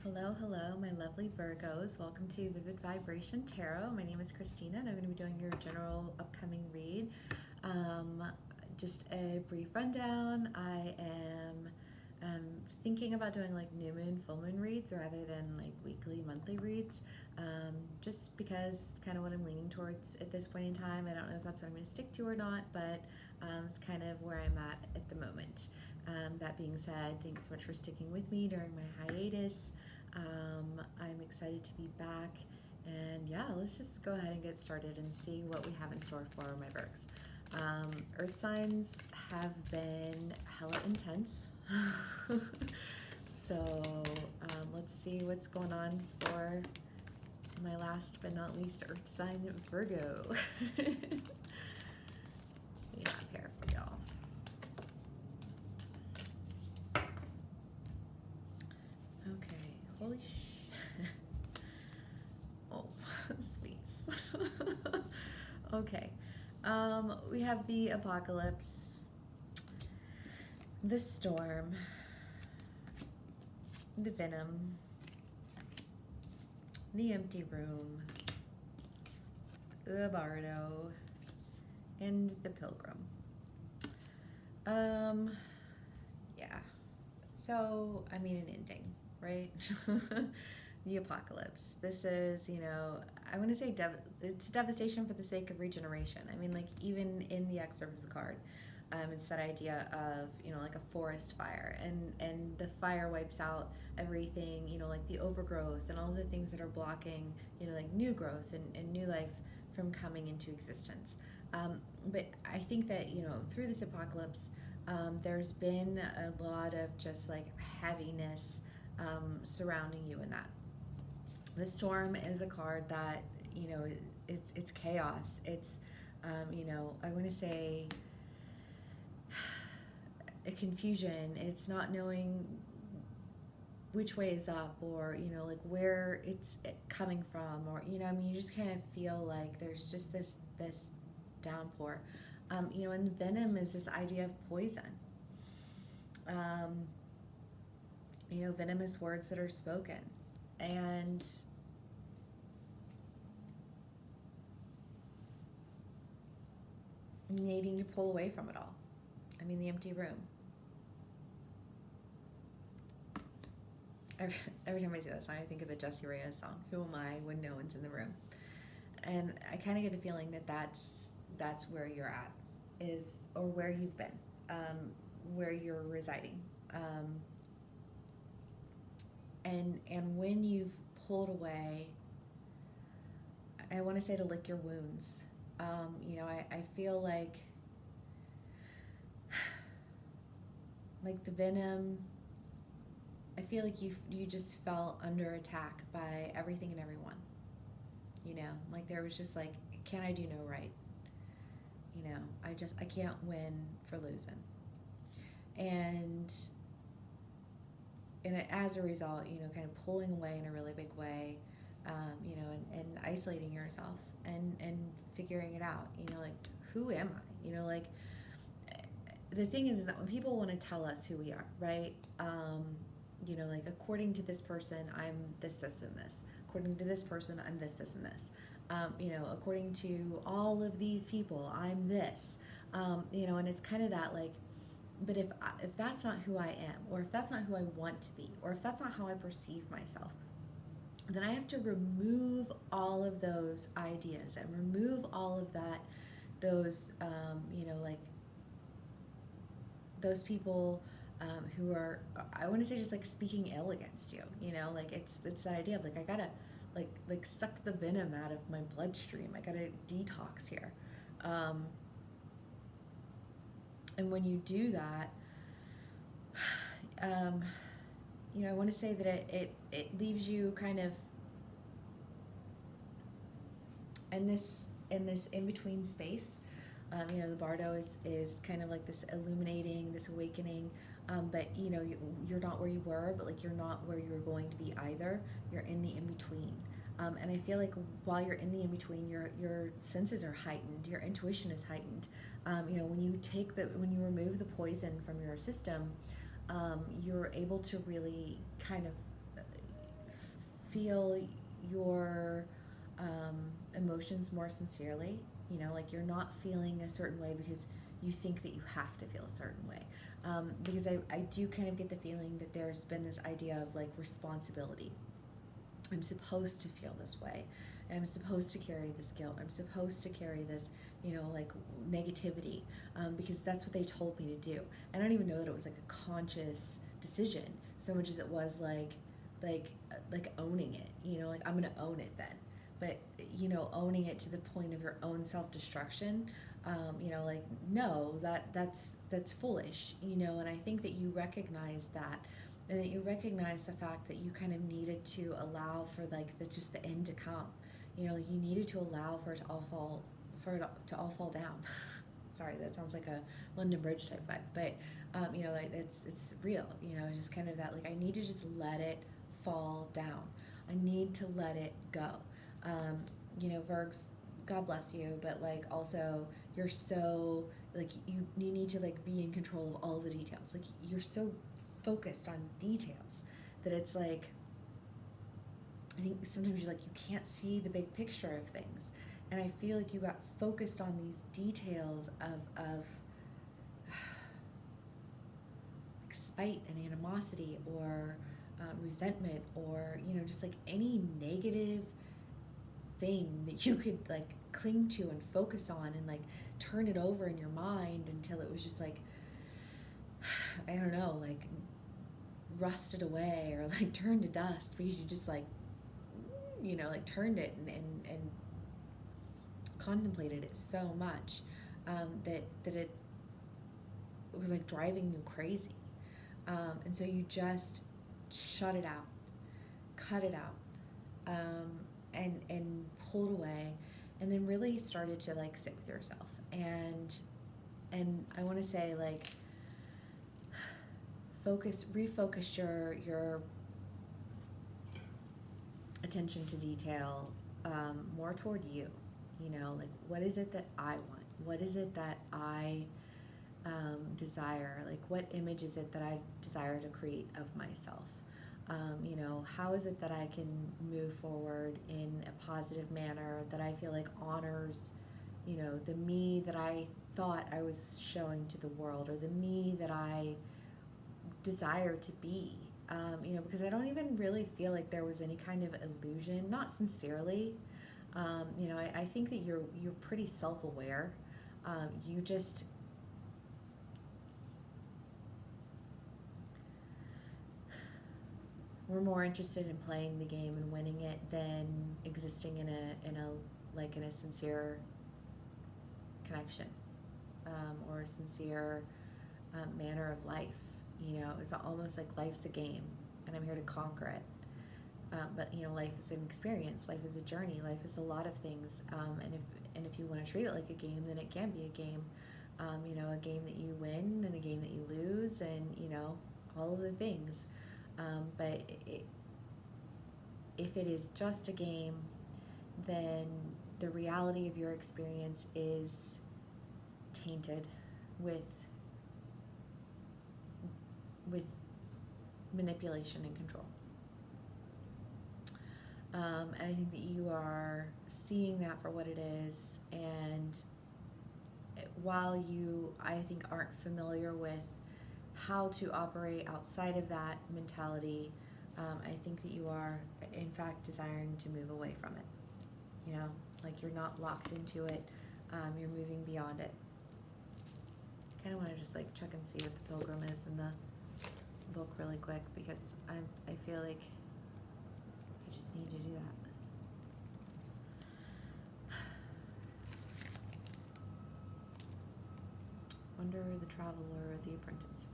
Hello, hello, my lovely Virgos. Welcome to Vivid Vibration Tarot. My name is Christina, and I'm going to be doing your general upcoming read. Um, just a brief rundown. I am thinking about doing like new moon, full moon reads rather than like weekly, monthly reads, just because it's kind of what I'm leaning towards at this point in time. I don't know if that's what I'm going to stick to or not, but it's kind of where I'm at the moment. That being said, thanks so much for sticking with me during my hiatus. I'm excited to be back, and yeah, let's just go ahead and get started and see what we have in store for my Virgs. Earth signs have been hella intense. So let's see what's going on for my last but not least Earth sign, Virgo. Yeah, here for y'all. Okay, holy oh, sweets. Okay, we have the apocalypse, the storm, the venom, the empty room, the bardo, and the pilgrim. Yeah. So, I mean, an ending, right? The apocalypse. This is, I want to say it's devastation for the sake of regeneration. I mean, like, even in the excerpt of the card, it's that idea of, like a forest fire, and the fire wipes out everything, like the overgrowth and all the things that are blocking, like new growth and new life from coming into existence. But I think that, through this apocalypse, there's been a lot of just like heaviness surrounding you in that. The storm is a card that, it's chaos. It's, I want to say a confusion. It's not knowing which way is up, or like where it's coming from, or I mean, you just kind of feel like there's just this downpour. And venom is this idea of poison. Venomous words that are spoken, and needing to pull away from it all. I mean, the empty room. Every time I see that song, I think of the Jessie Reyez song, "Who Am I When No One's in the Room?" And I kind of get the feeling that that's where you're at, or where you've been, where you're residing, and when you've pulled away, I want to say to lick your wounds. I feel like the venom. I feel like you just fell under attack by everything and everyone. Like there was just like, can I do no right? I can't win for losing. And as a result, kind of pulling away in a really big way, and isolating yourself and figuring it out, like, who am I? Like, the thing is that when people want to tell us who we are, right? Like, according to this person, I'm this, this, and this. According to this person, I'm this, this, and this. According to all of these people, I'm this. And it's kind of that, like, but if that's not who I am, or if that's not who I want to be, or if that's not how I perceive myself, then I have to remove all of those ideas and remove all of those, like those people who are, I want to say, just like speaking ill against you. Like it's that idea of like, I gotta like suck the venom out of my bloodstream. I gotta detox here. And when you do that, I want to say that it leaves you kind of in this in between space. The bardo is kind of like this illuminating, this awakening, but you're not where you were, but like you're not where you're going to be either. You're in the in between. And I feel like while you're in the in between, your senses are heightened, your intuition is heightened. When you remove the poison from your system, you're able to really kind of feel your emotions more sincerely. Like you're not feeling a certain way because you think that you have to feel a certain way. Because I do kind of get the feeling that there's been this idea of like responsibility. I'm supposed to feel this way. I'm supposed to carry this guilt. I'm supposed to carry this, like negativity, because that's what they told me to do. I don't even know that it was like a conscious decision so much as it was like owning it. Like I'm gonna own it then. But owning it to the point of your own self-destruction, like no, that's foolish. And I think that you recognize that, and that you recognize the fact that you kind of needed to allow for like just the end to come. Like you needed to allow for it to all fall down. Sorry, that sounds like a London Bridge type vibe, but like it's real. It's just kind of that, like I need to just let it fall down. I need to let it go. Virgs, God bless you, but like also you're so like you need to like be in control of all the details. Like you're so focused on details that it's like, I think sometimes you're like you can't see the big picture of things. And I feel like you got focused on these details of spite and animosity or resentment or just like any negative thing that you could like cling to and focus on and like turn it over in your mind until it was just like, I don't know, like rusted away or like turned to dust because you just like like turned it and contemplated it so much that it was like driving you crazy, and so you just shut it out, cut it out, and pulled away, and then really started to like sit with yourself and I want to say like refocus your attention to detail more toward you. Like what is it that I want? What is it that I desire? Like what image is it that I desire to create of myself? How is it that I can move forward in a positive manner that I feel like honors, the me that I thought I was showing to the world, or the me that I desire to be? Because I don't even really feel like there was any kind of illusion, not sincerely. I think that you're pretty self-aware. You just we're more interested in playing the game and winning it than existing in a sincere connection, or a sincere manner of life. It's almost like life's a game and I'm here to conquer it. But life is an experience. Life is a journey. Life is a lot of things. And if you want to treat it like a game, then it can be a game. A game that you win and a game that you lose, and all of the things. But if it is just a game, then the reality of your experience is tainted with manipulation and control. And I think that you are seeing that for what it is, and while you, I think, aren't familiar with how to operate outside of that mentality, I think that you are, in fact, desiring to move away from it. Like you're not locked into it, you're moving beyond it. Kind of want to just like check and see what the Pilgrim is in the book really quick, because I feel like I just need to do that. Wonder, the Traveler, the Apprentice.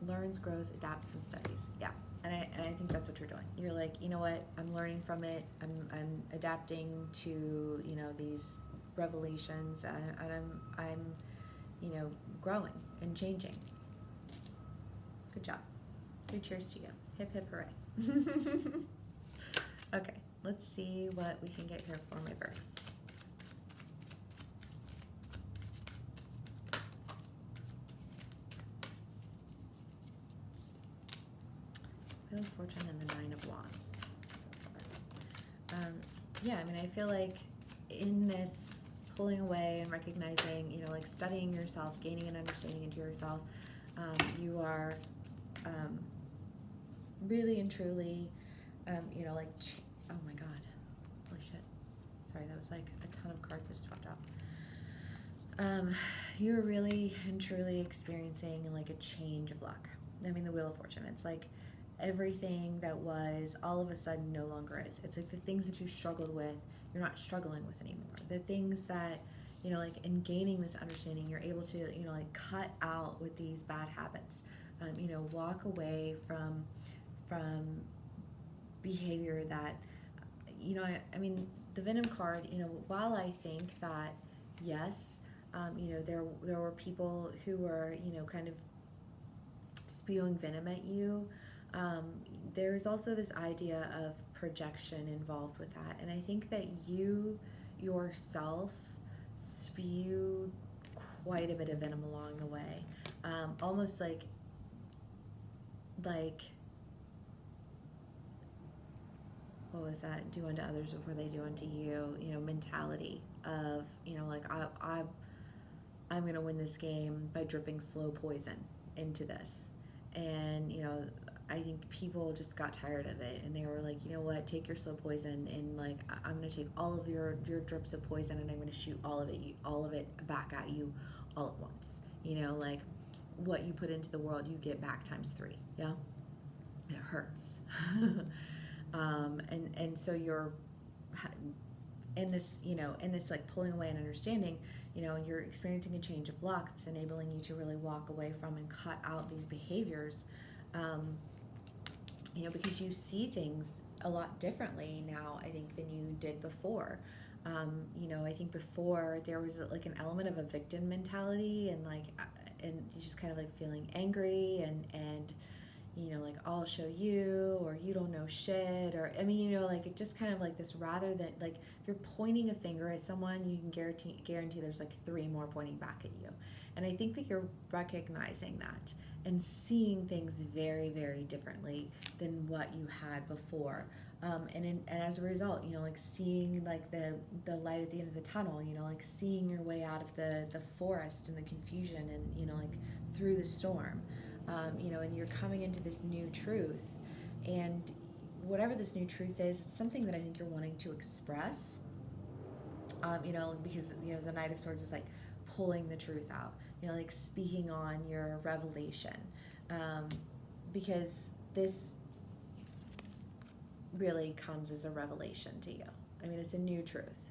Learns, grows, adapts, and studies. Yeah, and I think that's what you're doing. You're like, you know what? I'm learning from it. I'm adapting to these revelations, and I'm growing and changing. Good job. Good cheers to you. Hip hip hooray. Okay, let's see what we can get here for my Virgs. Wheel of Fortune and the 9 of Wands so far. Yeah, I mean, I feel like in this pulling away and recognizing, like studying yourself, gaining an understanding into yourself, you are really and truly, like, oh my God, holy shit. Sorry, that was like a ton of cards that just popped out. You're really and truly experiencing like a change of luck. I mean, the Wheel of Fortune, it's like everything that was all of a sudden no longer is. It's like the things that you struggled with, you're not struggling with anymore. The things that, like in gaining this understanding, you're able to, like cut out with these bad habits, walk away from behavior that, I mean, the Venom card, while I think that, yes, there were people who were, kind of spewing venom at you. There's also this idea of projection involved with that. And I think that you yourself spewed quite a bit of venom along the way. Almost like what was that? Do unto others before they do unto you, mentality of, like I'm going to win this game by dripping slow poison into this. And, I think people just got tired of it and they were like, you know what, take your slow poison and like, I'm going to take all of your drips of poison and I'm going to shoot all of it back at you all at once. Like what you put into the world, you get back times 3. Yeah. And it hurts. And so you're in this, like pulling away and understanding, you're experiencing a change of luck that's enabling you to really walk away from and cut out these behaviors, because you see things a lot differently now, I think, than you did before. I think before there was like an element of a victim mentality and like, and just kind of like feeling angry and like I'll show you, or you don't know shit, or I mean, like it just kind of like this, rather than like if you're pointing a finger at someone, you can guarantee there's like 3 more pointing back at you. And I think that you're recognizing that and seeing things very, very differently than what you had before. And as a result, like seeing like the light at the end of the tunnel, like seeing your way out of the forest and the confusion and, like through the storm. And you're coming into this new truth, and whatever this new truth is, it's something that I think you're wanting to express, because, the Knight of Swords is like pulling the truth out, like speaking on your revelation, because this really comes as a revelation to you. I mean, it's a new truth.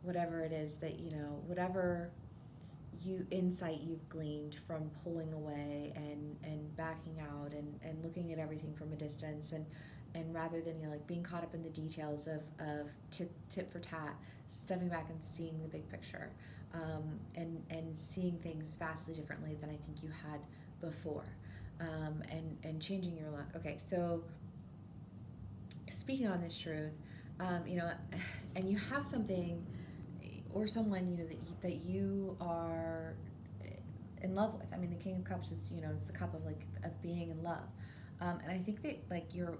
Whatever it is that, whatever insight you've gleaned from pulling away and backing out and looking at everything from a distance, and rather than like being caught up in the details of tit for tat, stepping back and seeing the big picture, and seeing things vastly differently than I think you had before, and changing your luck. Okay, so speaking on this truth, and you have something or someone, that you are in love with. I mean, the King of Cups is, is the cup of like of being in love, and I think that like you're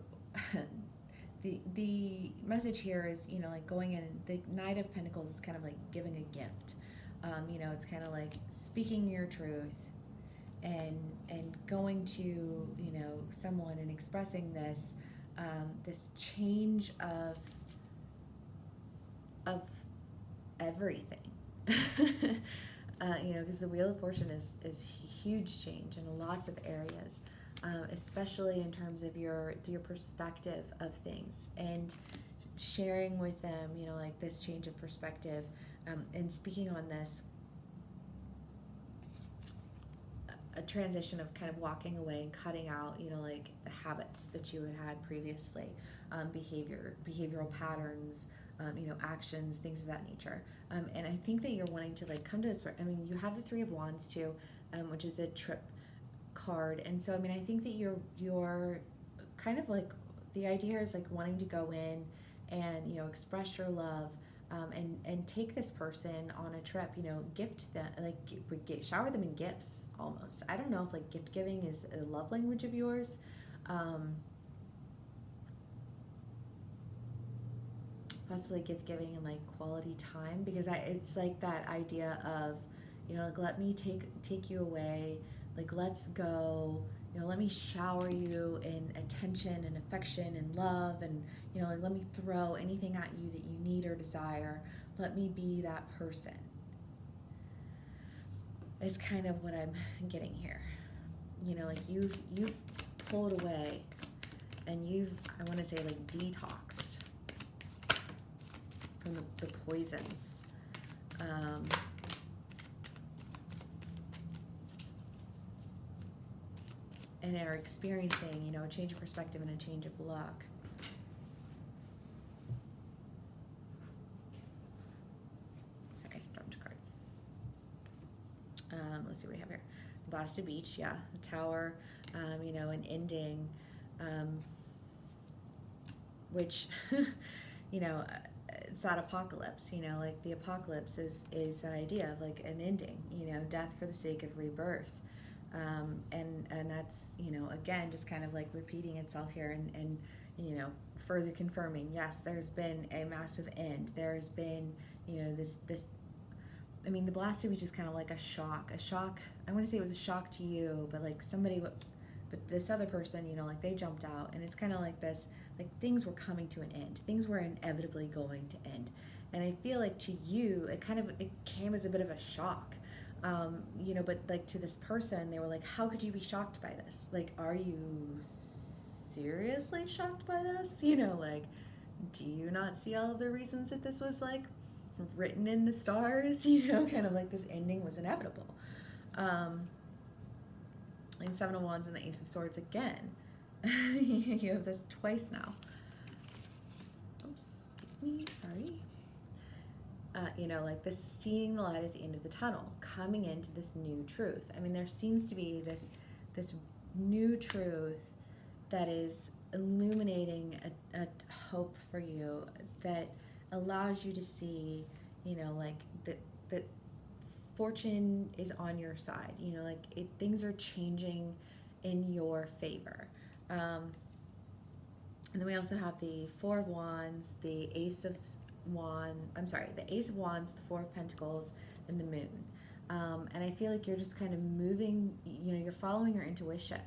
the message here is, like going in. The Knight of Pentacles is kind of like giving a gift. It's kind of like speaking your truth and going to, someone and expressing this change of everything. Because the Wheel of Fortune is huge change in lots of areas, especially in terms of your perspective of things, and sharing with them, like this change of perspective, and speaking on this, a transition of kind of walking away and cutting out, like the habits that you had previously, behavioral patterns, actions, things of that nature. And I think that you're wanting to like come to this. I mean, you have the 3 of Wands too, which is a trip card. And so, I mean, I think that you're kind of like, the idea is like wanting to go in and, express your love, and take this person on a trip, gift them, like shower them in gifts almost. I don't know if like gift giving is a love language of yours. possibly gift giving and like quality time, because it's like that idea of, you know, like, let me take you away, like, let's go, you know, let me shower you in attention and affection and love, and, you know, like, let me throw anything at you that you need or desire. Let me be that person, is kind of what I'm getting here. You know, like, you've pulled away, and I want to say, like, detoxed from the poisons. And are experiencing, you know, a change of perspective and a change of luck. Sorry, dropped a card. Let's see what we have here. Blasted Beach, yeah. The Tower, you know, an ending, which, you know, it's that apocalypse, you know, like the apocalypse is that idea of like an ending, you know, death for the sake of rebirth. And that's, you know, again, just kind of like repeating itself here, and you know, further confirming, yes, there's been a massive end. There's been, you know, this, I mean, the blasted beach is kind of like a shock. I want to say it was a shock to you, but like but this other person, you know, like they jumped out, and it's kind of like this, like things were coming to an end. Things were inevitably going to end. And I feel like to you, it came as a bit of a shock. You know, but like to this person, they were like, how could you be shocked by this? Like, are you seriously shocked by this? You know, like, do you not see all of the reasons that this was like written in the stars? You know, kind of like this ending was inevitable. And Seven of Wands and the Ace of Swords again. You have this twice now. Oops, excuse me, sorry. You know, like this, seeing the light at the end of the tunnel, coming into this new truth. I mean, there seems to be this new truth that is illuminating a hope for you, that allows you to see, you know, like that fortune is on your side. You know, like things are changing in your favor. And then we also have the Four of Wands, the Ace of the Ace of Wands, the Four of Pentacles, and the Moon. And I feel like you're just kind of moving, you know, you're following your intuition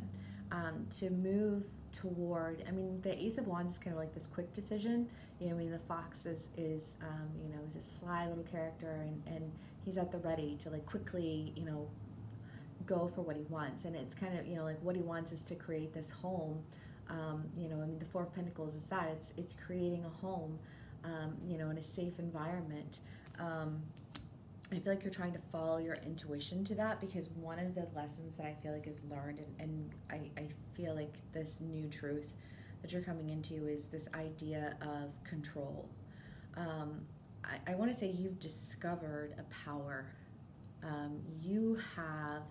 to move toward, I mean, the Ace of Wands is kind of like this quick decision. You know, I mean, the Fox is you know, is a sly little character, and he's at the ready to like quickly, you know, go for what he wants. And it's kind of, you know, like what he wants is to create this home. You know, I mean, the Four of Pentacles is that it's creating a home, you know, in a safe environment. I feel like you're trying to follow your intuition to that, because one of the lessons that I feel like is learned, and I feel like this new truth that you're coming into is this idea of control. I want to say you've discovered a power. You have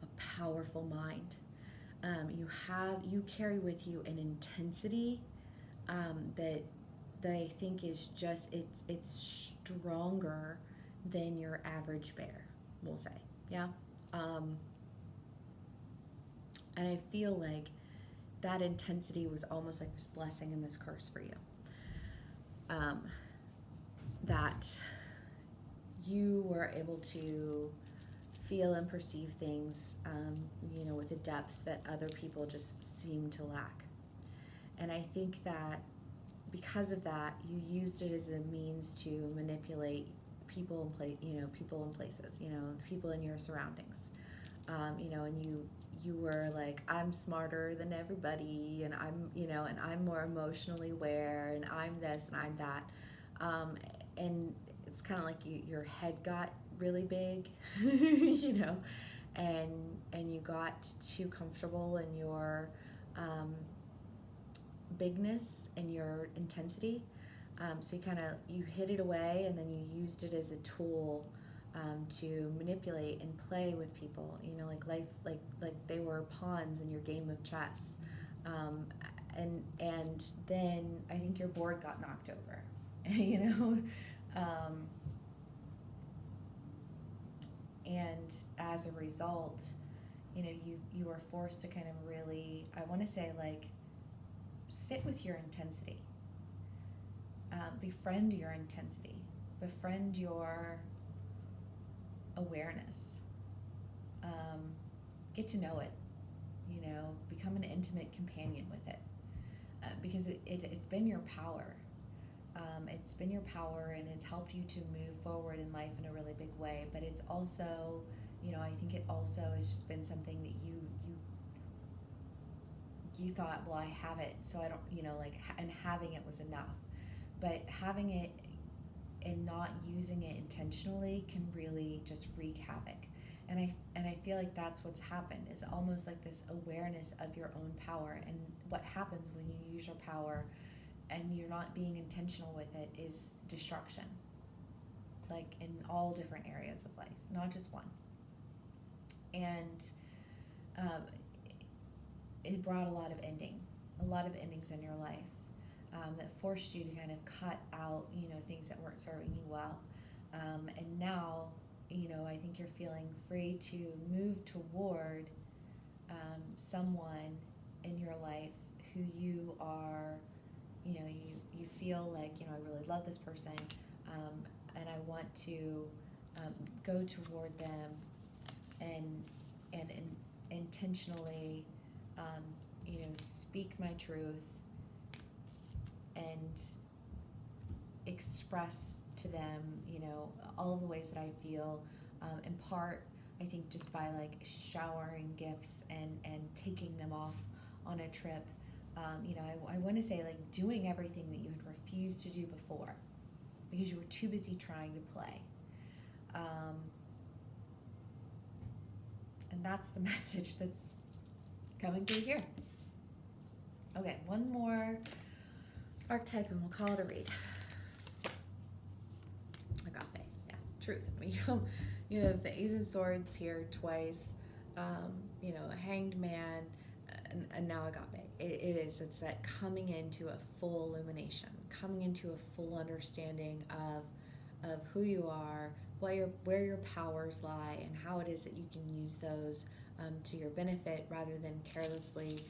a powerful mind. You carry with you an intensity that I think is just, it's stronger than your average bear, we'll say. Yeah. And I feel like that intensity was almost like this blessing and this curse for you. That you were able to feel and perceive things, you know, with a depth that other people just seem to lack. And I think that because of that, you used it as a means to manipulate people and people and places, you know, people in your surroundings. You know, and you were like, I'm smarter than everybody, and I'm, you know, and I'm more emotionally aware, and I'm this and I'm that. And it's kind of like your head got really big, you know, and you got too comfortable in your bigness and your intensity. So you hid it away, and then you used it as a tool to manipulate and play with people, you know, like life, like they were pawns in your game of chess. And then I think your board got knocked over, you know. And as a result, you know, you were forced to kind of really, I want to say, like, sit with your intensity. Befriend your intensity, befriend your awareness, get to know it, become an intimate companion with it, because it's been your power. It's been your power, and it's helped you to move forward in life in a really big way. But it's also, I think it also has just been something that you thought, well, I have it, so I don't, and having it was enough. But having it and not using it intentionally can really just wreak havoc. And I feel like that's what's happened, is almost like this awareness of your own power. And what happens when you use your power and you're not being intentional with it is destruction, like in all different areas of life, not just one. And it brought a lot of endings in your life, that forced you to kind of cut out, things that weren't serving you well. And now, I think you're feeling free to move toward someone in your life who you are, you feel like, I really love this person, and I want to go toward them and intentionally, speak my truth and express to them, all of the ways that I feel, in part, I think, just by like showering gifts and taking them off on a trip. I want to say, like, doing everything that you had refused to do before because you were too busy trying to play. And that's the message that's coming through here. Okay, one more archetype and we'll call it a read. Agape, yeah, truth. I mean, you have the Ace of Swords here twice, a Hanged Man, and now Agape. It's that coming into a full illumination, coming into a full understanding of who you are, where your powers lie, and how it is that you can use those to your benefit rather than carelessly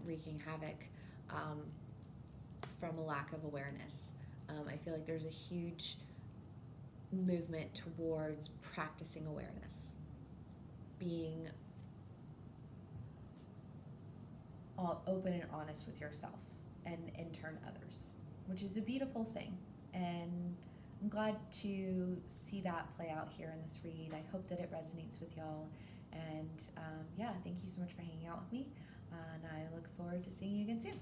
wreaking havoc from a lack of awareness. I feel like there's a huge movement towards practicing awareness, being open and honest with yourself and in turn others, which is a beautiful thing. And I'm glad to see that play out here in this read. I hope that it resonates with y'all. And thank you so much for hanging out with me. And I look forward to seeing you again soon.